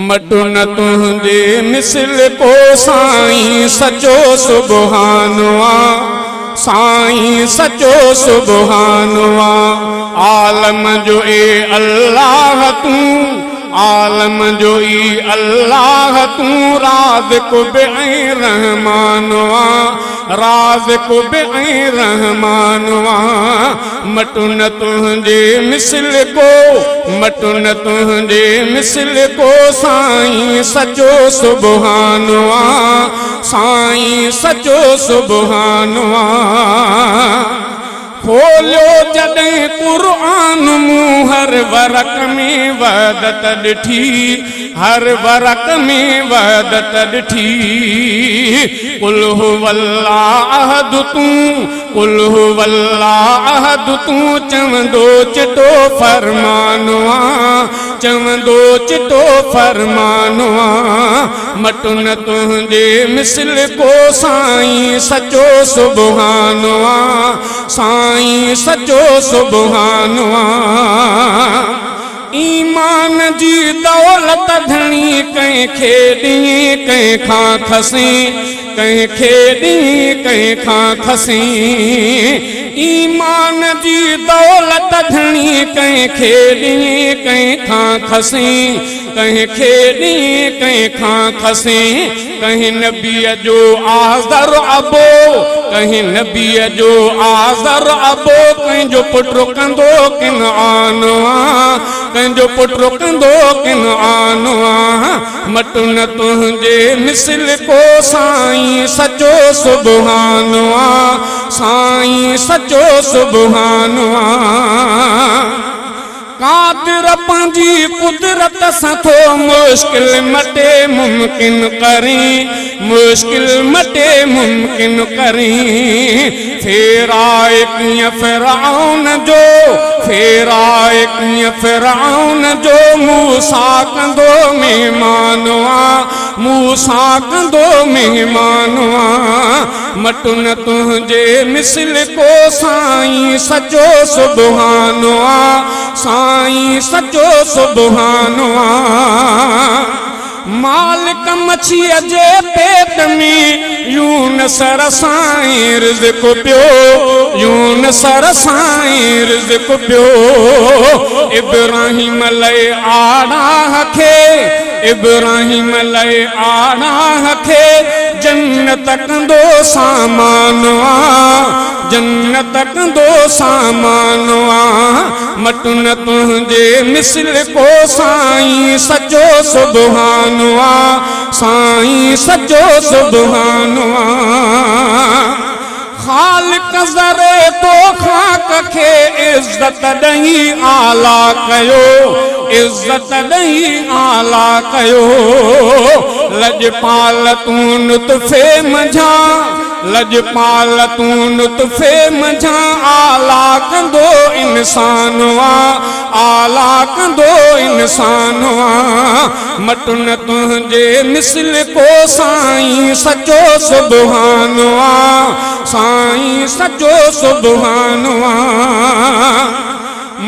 मटुन तुझे मिसल को साईं सचो सुबहानवा साईं सचो सुबहानवा आलम जो ए अल्लाह तू आलम जो ई अल्लाह तू राज़िक़ बि ऐं रहमानवा राज़िक़ बि ऐं रहमानवा मटुन तुझे मिसल को मटुन तुझे मिसल को साईं सचो सुबहानवा साईं सचो सुबहानवा खोलियो जॾहिं क़ुर्आन मूं हर वरक़ में वहदत ॾिठी हर वरक़ में वहदत ॾिठी कुल हुवल्लाह अहद तूं कुल हुवल्लाह अहद तूं चवंदो चिटो फरमानवा चवंदो चिटो फरमानवा मटुन तुझे मिसल को साईं सचो सुबहानवा साईं सचो सुबहानवा ईमान जी दौलत धणी कंहिंखे ॾींहुं कंहिंखां खसी कंहिंखे ॾींहुं कंहिंखां खसी ईमान जी दौलत धणी कंहिंखे ॾींहुं कंहिंखां खसी कंहिंखे ॾींहुं कंहिंखां खसी कंहिं नबीअ जो आज़र अबो कंहिं नबीअ जो आज़र अबो कंहिंजो पुटु कंदो किन आनवा कंहिंजो पुटु कंदो किन आनवा मटुन तुझे मिसल को साईं सचो सुबहानवा साईं सचो सुबहानवा कादिर पंहिंजी कुदरत सां थो मुश्किल मटे मुमकिन करी मुश्किल मटे मुमकिन करी फेराए कीअं फिरऔन जो फेराए कीअं फिरऔन जो मूसा कंदो महिमानवा मूसा कंदो महिमानवा मटुन तुझे मिसल को साईं सचो सुबहानवा साईं सचो सुबहानवा मालिक मछीअ जे पेट में यूनुस साईं रिज़्क़ पियो यूनुस साईं रिज़्क़ पियो इब्राहिम लए आड़ाह खे इब्राहिम लए आड़ाह खे जन्नत कंदो सामानवा जन्नत कंदो सामानवा मटुन तुझे मिसल को साईं सचो सुबहानवा साईं सचो सुबहानवा खालिक ज़रे तो खाक खे इज़्ज़त ॾेई आला कयो इज़्ज़त ॾेई आला कयो लॼपाल तूं नुतफ़े मंझा लॼपाल तूं नुतफ़े मंझा आला कंदो इंसानवा आला कंदो इंसानवा मटुन तुझे मिसल को साईं सचो सुबहानवा साईं सचो सुबहानवा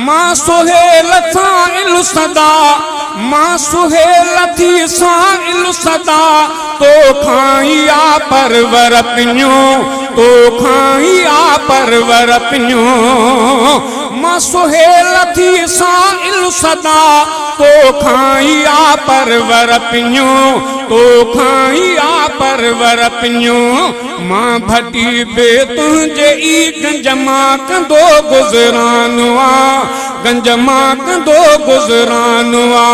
मां सुहेल साइल सदा मां सुहेल थी साइल सदा तो खाइया परवर पियो तो खाइया परवर पियो मां सुहेल थी साइल सदा तो खाइया परवर पियो तो खाइया परवर पियो मां भटी बे तुझे ई गंज मां कंदो गुज़रानवा गंज मां कंदो गुज़रानवा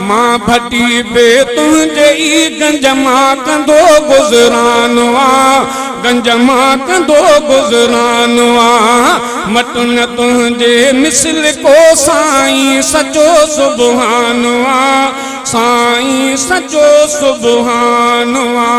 मां भटी बे तुझे ई गंज मां कंदो गुज़रानवा गंज मां कंदो गुज़रानवा मटुन तुझे मिसल को साईं सचो सुबहानवा साईं सचो सुबहानवा।